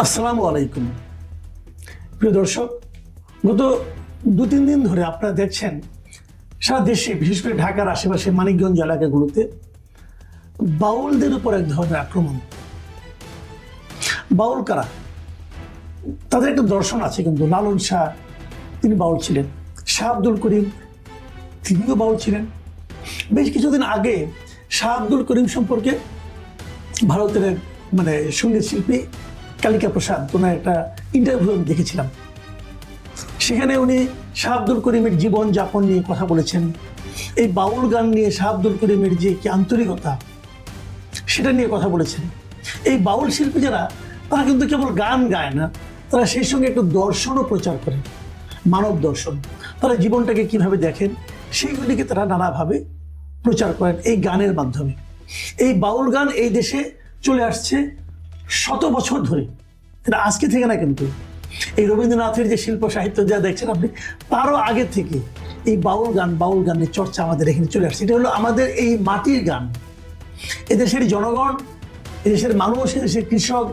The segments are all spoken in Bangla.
আসসালামু আলাইকুম প্রিয় দর্শক, গত 2-3 দিন ধরে আপনারা দেখছেন সারা দেশে, বিশেষ করে ঢাকার আশেপাশে মানিকগঞ্জ এলাকাগুলোতে বাউলদের উপর এক ধরনের আক্রমণ। বাউল কারা? তাদের একটা দর্শন আছে, কিন্তু লালন শাহ তিনি বাউল ছিলেন, শাহ আব্দুল করিম তিনিও বাউল ছিলেন। বেশ কিছুদিন আগে শাহ আব্দুল করিম সম্পর্কে ভারতের সঙ্গীত শিল্পী কালিকা প্রসাদ কোনো একটা ইন্টারভিউ আমি দেখেছিলাম। সেখানে উনি শাহ আব্দুল করিমের জীবন যাপন নিয়ে কথা বলেছেন। এই বাউল গান নিয়ে শাহ আব্দুল করিমের যে কি আন্তরিকতা, সেটা নিয়ে কথা বলেছেন। এই বাউল শিল্পী যারা, তারা কিন্তু কেবল গান গায় না, তারা সেই সঙ্গে একটু দর্শনও প্রচার করেন, মানব দর্শন। তারা জীবনটাকে কিভাবে দেখেন সেইগুলিকে তারা নানাভাবে প্রচার করেন এই গানের মাধ্যমে। এই বাউল গান এই দেশে চলে আসছে শত বছর ধরে, এটা আজকে থেকে না। কিন্তু এই রবীন্দ্রনাথের যে শিল্প সাহিত্য যা দেখছেন আপনি, তারও আগে থেকে এই বাউল গানের চর্চা আমাদের এখানে চলে আসছে। এটা হলো আমাদের এই মাটির গান। এদেশের জনগণ, এদেশের মানুষ, এদেশের কৃষক,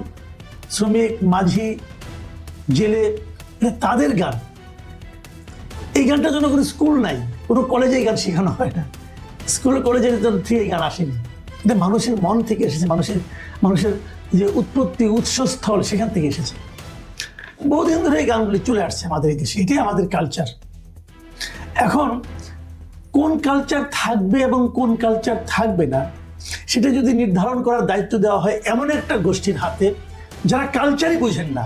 শ্রমিক, মাঝি, জেলে, তাদের গান। এই গানটার জন্য কোনো স্কুল নাই, কোনো কলেজে এই গান শেখানো হয় না, স্কুল কলেজের এই গান আসেনি। এটা মানুষের মন থেকে এসেছে, মানুষের যে উৎপত্তি, উৎসস্থল, সেখান থেকে এসেছে। বহুদিন ধরে এই গানগুলি চলে আসছে আমাদের এই দেশে। এটাই আমাদের কালচার। এখন কোন কালচার থাকবে এবং কোন কালচার থাকবে না, সেটা যদি নির্ধারণ করার দায়িত্ব দেওয়া হয় এমন একটা গোষ্ঠীর হাতে যারা কালচারই বোঝেন না,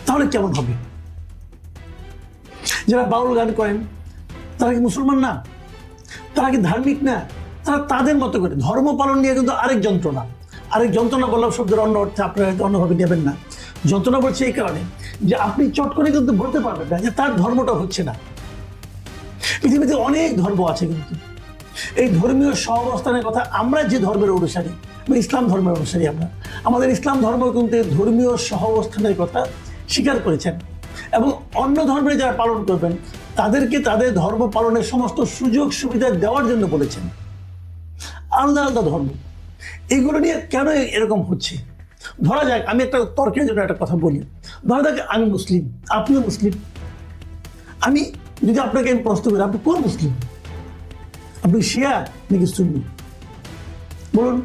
তাহলে কেমন হবে? যারা বাউল গান করেন তারা কি মুসলমান না? তারা কি ধার্মিক না? তারা তাদের মতো করে ধর্ম পালন নিয়ে কিন্তু আরেক যন্ত্রণা বললাম শব্দের অন্য অর্থে আপনারা অন্যভাবে নেবেন না। যন্ত্রণা বলছে এই কারণে যে আপনি চট করে কিন্তু বলতে পারবেন না যে তার ধর্মটা হচ্ছে না। পৃথিবীতে অনেক ধর্ম আছে, কিন্তু এই ধর্মীয় সহাবস্থানের কথা, আমরা যে ধর্মের অনুসারী, ইসলাম ধর্মের অনুসারী, আমাদের ইসলাম ধর্ম কিন্তু ধর্মীয় সহাবস্থানের কথা স্বীকার করেছেন, এবং অন্য ধর্মের যারা পালন করবেন তাদেরকে তাদের ধর্ম পালনের সমস্ত সুযোগ সুবিধা দেওয়ার জন্য বলেছেন। আলাদা আলাদা ধর্ম, এগুলো নিয়ে কেন এরকম হচ্ছে? ধরা যাক, আমি একটা তর্কের জন্য একটা কথা বলি। ধরা যাক আমি মুসলিম, আপনিও মুসলিম। আমি যদি আপনাকে আমি প্রশ্ন করি, আপনি কোন মুসলিম? আপনি শিয়া নাকি সুন্নি? বলুন।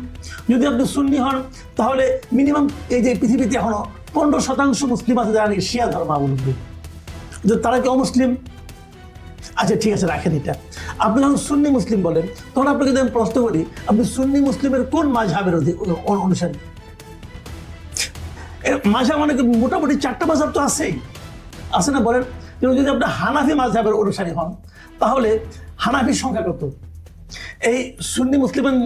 যদি আপনি সুন্নি হন, তাহলে মিনিমাম এই যে পৃথিবীতে এখনো 15% মুসলিম আছে যারা নাকি শিয়া ধর্মাবলম্বী। তারা কি অমুসলিম? আচ্ছা ঠিক আছে, রাখেন এটা। আপনি যখন সুন্নি মুসলিম বলেন, তখন আপনাকে যদি আমি প্রশ্ন করি, আপনি সুন্নি মুসলিমের কোন মাযহাবের অনুসারী? মাযহাব মানে মোটামুটি 4টা মাযহাব তো আছেই, আছে না? বলেন। কিন্তু যদি আপনি হানাফি মাযহাবের অনুসারী হন, তাহলে হানাফির সংখ্যা কত? এই সুন্নি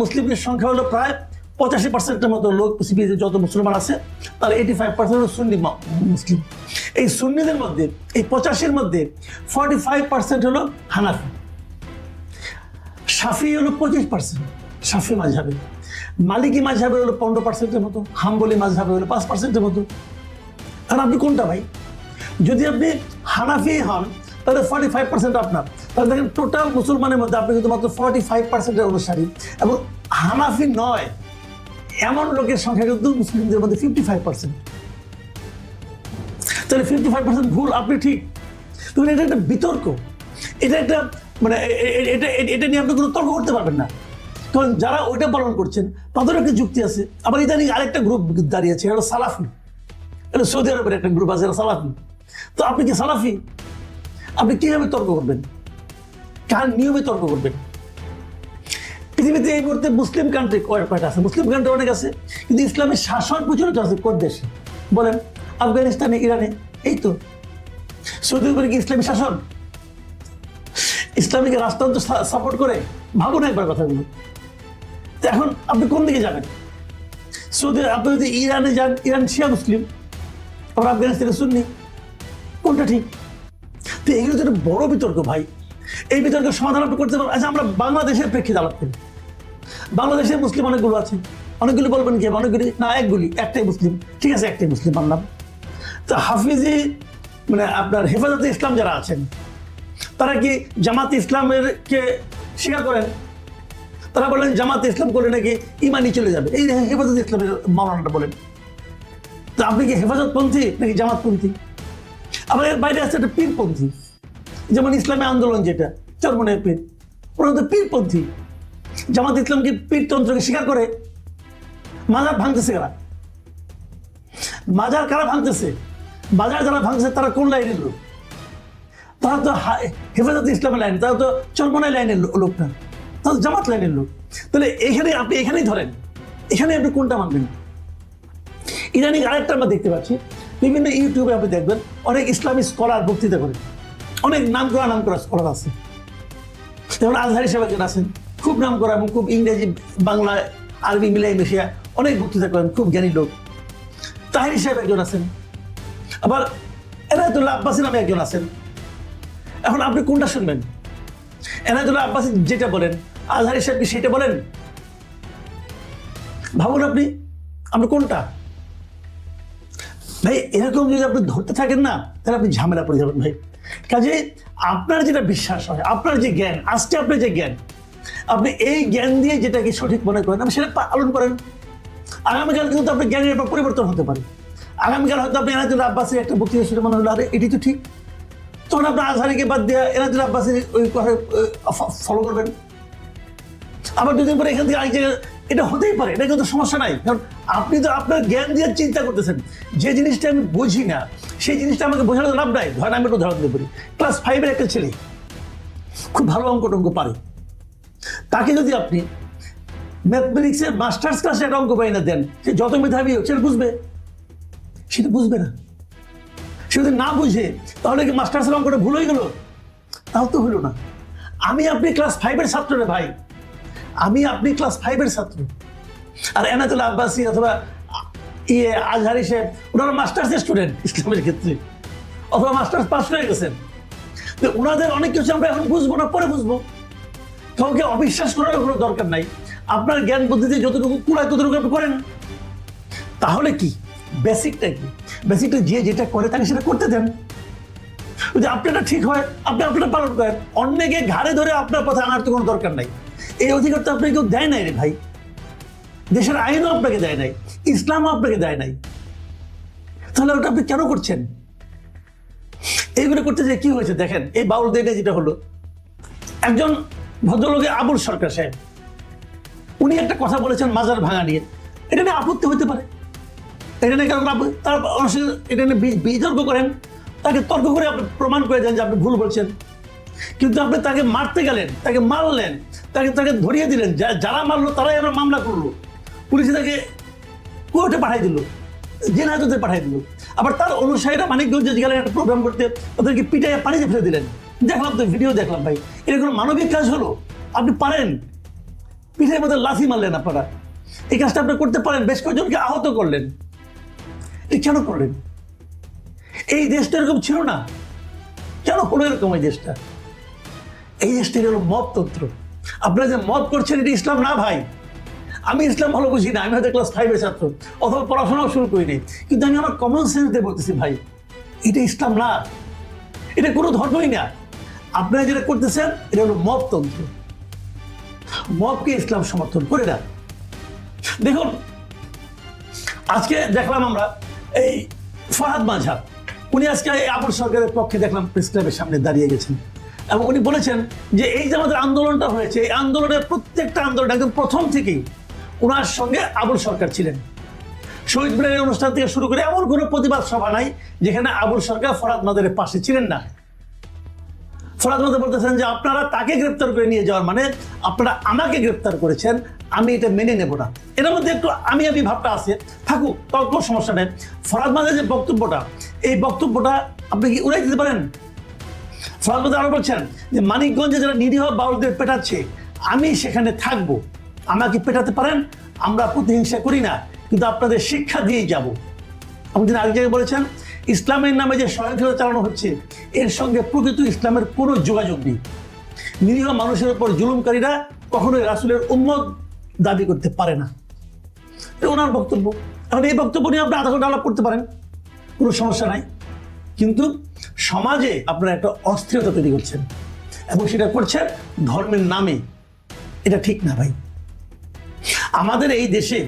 মুসলিমের সংখ্যা হলো প্রায় 85%-এর মতো লোক। পৃথিবীতে যত মুসলমান আছে তার 85% হলো সুন্নি মুসলিম। এই সুন্নিদের মধ্যে, এই 85-এর মধ্যে 45% হলো হানাফি। শাফি হলো 25%, শাফি মাযহাবে। মালিকি মাযহাবে হলো 15%-এর মতো, হাম্বলি মাযহাবে হলো 5%-এর মতো। আর আপনি কোনটা ভাই? যদি আপনি হানাফি হন, তাহলে 45% আপনার। তাহলে দেখেন টোটাল মুসলমানের মধ্যে আপনি কিন্তু মাত্র 45%-এর অনুসারী, এবং হানাফি নয় এমন লোকের সংখ্যা কিন্তু মুসলিমদের মধ্যে 55%। তাহলে 55% ভুল, আপনি ঠিক। তখন এটা একটা বিতর্ক, এটা একটা এটা নিয়ে আপনি কোনো তর্ক করতে পারবেন না, কারণ যারা ওইটা পালন করছেন তাদের একটা যুক্তি আছে। আবার ইদানিং আরেকটা গ্রুপ দাঁড়িয়েছে, এটা হলো সালাফি। এটা সৌদি আরবের একটা গ্রুপ আছে, এটা সালাফি। তো আপনি কি সালাফি? আপনি কিভাবে তর্ক করবেন? কার নিয়মে তর্ক করবেন? পৃথিবীতে এই মুহূর্তে মুসলিম কান্ট্রি কয়টা আছে? মুসলিম কান্ট্রি অনেক আছে, কিন্তু ইসলামের শাসন প্রচলিত আছে কোন দেশে? বলেন। আফগানিস্তানে, ইরানে, এই তো। সৌদি আরবে কি ইসলামী শাসন? ইসলামিক রাষ্ট্রতন্ত্র সাপোর্ট করে? ভাবুন একবার কথাগুলো। তো এখন আপনি কোন দিকে যাবেন? সৌদি, আপনি যদি ইরানে যান, ইরান শিয়া মুসলিম, আবার আফগানিস্তানে সুন্নি, কোনটা ঠিক? তো এগুলো তো একটা বড় বিতর্ক ভাই। এই বিতর্কের সমাধান আপনি করতে পারবেন। আচ্ছা, আমরা বাংলাদেশের প্রেক্ষিতে আলাপ করি। বাংলাদেশের মুসলিম অনেকগুলো আছে, অনেকগুলি বলবেন কি? অনেকগুলি না, একটাই মুসলিম। ঠিক আছে, একটাই মুসলিম মানলাম। তো হাফিজি আপনার হেফাজতে ইসলাম যারা আছেন, তারা কি জামাতে ইসলামের কে স্বীকার করেন? তারা বলেন জামাতে ইসলাম করলে নাকি ইমানই চলে যাবে। এই হেফাজতে ইসলামের মাওলানাটা বলেন। তো আপনি কি হেফাজতপন্থী নাকি জামাতপন্থী? আবার এর বাইরে আছে একটা পীরপন্থী, যেমন ইসলামী আন্দোলন যেটা চরমনের পীর, ওরা তো পীরপন্থী। জামাত ইসলাম কি পীরতন্ত্রকে স্বীকার করে? মাজার ভাঙতেছে কারা? মাজার কারা ভাঙতেছে? বাজার যারা ভাঙছে তারা কোন লাইনের লোক? তারা তো হেফাজত ইসলামের লাইন, তারা তো চরমনের লাইনের লোক না, তারা জামাত লাইনের লোক। তাহলে এখানে আপনি এখানেই ধরেন, এখানে আপনি কোনটা মানবেন? ইদানিং আরেকটা আমরা দেখতে পাচ্ছি, বিভিন্ন ইউটিউবে আপনি দেখবেন অনেক ইসলামী স্কলার বক্তৃতা করেন, অনেক নাম করা স্কলার আছে। যেমন আজহারি সাহেব একজন আছেন, খুব নাম করা এবং খুব ইংরেজি বাংলা আরবি মিলাই মিশিয়া অনেক বক্তৃতা করেন, খুব জ্ঞানী লোক। তাহিরি সাহেব একজন আছেন, আবার এনায়েতুল্লাহ আব্বাসী নামে একজন আছেন। এখন আপনি কোনটা শুনবেন? এনায়েতুল্লাহ আব্বাসী যেটা বলেন, আজহারি সাহেব কি সেটা বলেন? ভাবুন আপনি কোনটা? ভাই এরকম যদি আপনি ধরতে থাকেন না, তাহলে আপনি ঝামেলা পড়ে যাবেন ভাই। কাজে আপনার যেটা বিশ্বাস হয়, আপনার যে জ্ঞান, আজকে আপনার যে জ্ঞান, আপনি এই জ্ঞান দিয়ে যেটাকে সঠিক মনে করেন আপনি সেটা পালন করেন। আগামীকাল কিন্তু আপনার জ্ঞানের ব্যাপার পরিবর্তন হতে পারে। আগামীকাল হয়তো আপনি এনায়েতুল্লাহ আব্বাসীর একটা বক্তৃতা শুনে মনে হলো আরে এটি তো ঠিক, তখন আপনার আজহারিকে বাদ দিয়ে এনায়েতুল্লাহ আব্বাসীর ওই কথা ফলো করবেন। আবার দুদিন পরে এখান থেকে আরেক জায়গায়, এটা হতেই পারে, এটা কিন্তু সমস্যা নাই। কারণ আপনি তো আপনার জ্ঞান দিয়ে চিন্তা করতেছেন। যে জিনিসটা আমি বুঝি না সেই জিনিসটা আমাকে বোঝানো লাভ নাই। ধরেন আমি একটু উদাহরণ দিতে পারি, ক্লাস 5-এর একটা ছেলে খুব ভালো অঙ্ক টঙ্ক পারে, তাকে যদি আপনি ম্যাথমেটিক্সের মাস্টার্স ক্লাসে একটা অঙ্ক পাই না দেন, সে যত মেধাবী হোক সেটা বুঝবে? সেটা বুঝবে না। সে যদি না বুঝে তাহলে কি মাস্টার্সের অঙ্কটা ভুল হয়ে গেল? তাও তো হলো না। আপনি ক্লাস 5-এর ছাত্র রে ভাই, আপনি ক্লাস 5-এর ছাত্র। আর এনায়েতুল্লাহ আব্বাসী অথবা আজহারি সাহেব ওনারা মাস্টার্সের স্টুডেন্ট ইসলামের ক্ষেত্রে, অথবা মাস্টার্স পাস করে গেছেন। তো ওনাদের অনেক কিছু আমরা এখন বুঝবো না, পরে বুঝবো। কাউকে অবিশ্বাস করার কোনো দরকার নাই। আপনার জ্ঞান বুদ্ধিতে যতটুকু কুলায় ততটুকু আপনি করেন। তাহলে কি বেসিকটা কি? বেসিকটা যে যেটা করে তাকে সেটা করতে দেন। যদি আপনারটা ঠিক হয় আপনি আপনারটা পালন করেন। অন্যকে ঘাড়ে ধরে আপনার পথে আনার তো কোনো দরকার নাই। এই অধিকার তো আপনাকে কেউ দেয় নাই রে ভাই। দেশের আইনও আপনাকে দেয় নাই, ইসলামও আপনাকে দেয় নাই। তাহলে ওটা আপনি কেন করছেন? এইগুলো করতে যে কি হয়েছে দেখেন, এই বাউল দিনে যেটা হলো, একজন ভদ্রলোকে আবুল সরকার সাহেব উনি একটা কথা বলেছেন মাজার ভাঙা নিয়ে। এটা নিয়ে আপত্তি হতে পারে, এটা নিয়ে তার এটা নিয়ে বিতর্ক করেন, তাকে তর্ক করে আপনি প্রমাণ করে দেন যে আপনি ভুল বলছেন। কিন্তু আপনি তাকে মারতে গেলেন, তাকে মারলেন, তাকে ধরিয়ে দিলেন। যারা মারলো তারাই আমরা মামলা করলো, পুলিশে তাকে কোর্টে পাঠিয়ে দিল, জেল হাজতে পাঠিয়ে দিল। আবার তার অনুসারীরা মানিকগঞ্জে গেলেন একটা প্রোগ্রাম করতে, তাদেরকে পিটাইয়া পানিতে ফেলে দিলেন। দেখলাম তো ভিডিও দেখলাম ভাই, এটা কোনো মানবিক কাজ হলো? আপনি পারেন, পিঠের মধ্যে লাথি মারলেন আপনারা, এই কাজটা আপনি করতে পারেন, বেশ কয়েকজনকে আহত করলেন। এটা কেন করলেন? এই দেশটা এরকম ছিল না, কেন হলো এরকম? এই দেশটা হলো মততন্ত্র। আপনারা যে মত করছেন এটা ইসলাম না ভাই। আমি ইসলাম ভালো বুঝি না, আমি হয়তো ক্লাস 5-এর ছাত্র অথবা পড়াশোনাও শুরু করিনি, কিন্তু আমি আমার কমন সেন্স দিয়ে বলতেছি ভাই, এটা ইসলাম না, এটা কোনো ধর্মই না। আপনারা যেটা করতেছেন এটা হলো মততন্ত্র। মতকে ইসলাম সমর্থন করে না। দেখুন আজকে দেখলাম আমরা এই ফরহাদ মাঝহার, উনি আজকে আবুল সরকারের পক্ষে দেখলাম প্রেস ক্লাবের সামনে দাঁড়িয়ে গেছেন এবং উনি বলেছেন যে এই যে আমাদের আন্দোলনটা হয়েছে, এই আন্দোলনের প্রত্যেকটা আন্দোলন একদম প্রথম থেকেই ওনার সঙ্গে আবুল সরকার ছিলেন। শহীদ মিনারের অনুষ্ঠান থেকে শুরু করে এমন কোনো প্রতিবাদ সভা নাই যেখানে আবুল সরকার ফরহাদ মাজারের পাশে ছিলেন না। ফরহাদ মাজার বলতেছেন যে আপনারা তাকে গ্রেপ্তার করে নিয়ে যাওয়ার মানে আপনারা আমাকে গ্রেপ্তার করেছেন, আমি এটা মেনে নেব না। এর মধ্যে একটু আমি ভাবটা আছে, থাকুক, তাও কোনো সমস্যা নেই। ফরহাদ মাজারের যে বক্তব্যটা, এই বক্তব্যটা আপনি কি উড়াই দিতে পারেন? ফরহাদ মাজার আরো বলছেন যে মানিকগঞ্জে যারা নিরীহ বাউলদের পেটাচ্ছে আমি সেখানে থাকবো, আমাকে পেটাতে পারেন, আমরা প্রতিহিংসা করি না, কিন্তু আপনাদের শিক্ষা দিয়েই যাব। আপনি আরেক জায়গায় বলেছেন ইসলামের নামে যে সহিংসতা চালানো হচ্ছে এর সঙ্গে প্রকৃত ইসলামের কোনো যোগাযোগ নেই। নিরীহ মানুষের উপর জুলুমকারীরা কখনোই রাসূলের উম্মত দাবি করতে পারে না। ওনার বক্তব্য। এখন এই বক্তব্য নিয়ে আপনি আধা ঘন্টা আলাপ করতে পারেন, কোনো সমস্যা নাই। কিন্তু সমাজে আপনারা একটা অস্থিরতা তৈরি করছেন এবং সেটা করছেন ধর্মের নামে। এটা ঠিক না ভাই। আমাদের এই দেশে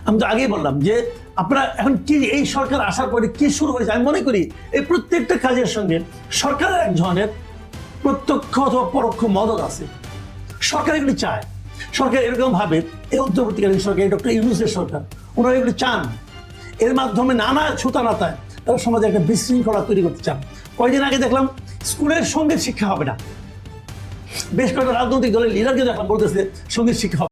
আমি তো আগেই বললাম যে আপনারা এখন কি এই সরকার আসার পরে কি শুরু হয়েছে? আমি মনে করি এই প্রত্যেকটা কাজের সঙ্গে সরকারের এক ধরনের প্রত্যক্ষ অথবা পরোক্ষ মদত আছে। সরকার এগুলি চায়, সরকার এরকম ভাবে, এই অন্তর্বর্তীকালীন সরকার, ডক্টর ইউনূসের সরকার, ওনারা এগুলি চান। এর মাধ্যমে নানা ছুতানাতায় তারা সমাজে একটা বিশৃঙ্খলা তৈরি করতে চান। কয়েকদিন আগে দেখলাম স্কুলের সঙ্গীত শিক্ষা হবে না, বেশ কয়েকটা রাজনৈতিক দলের লিডারকে দেখলাম বলতেছে সঙ্গীত শিক্ষা হবে।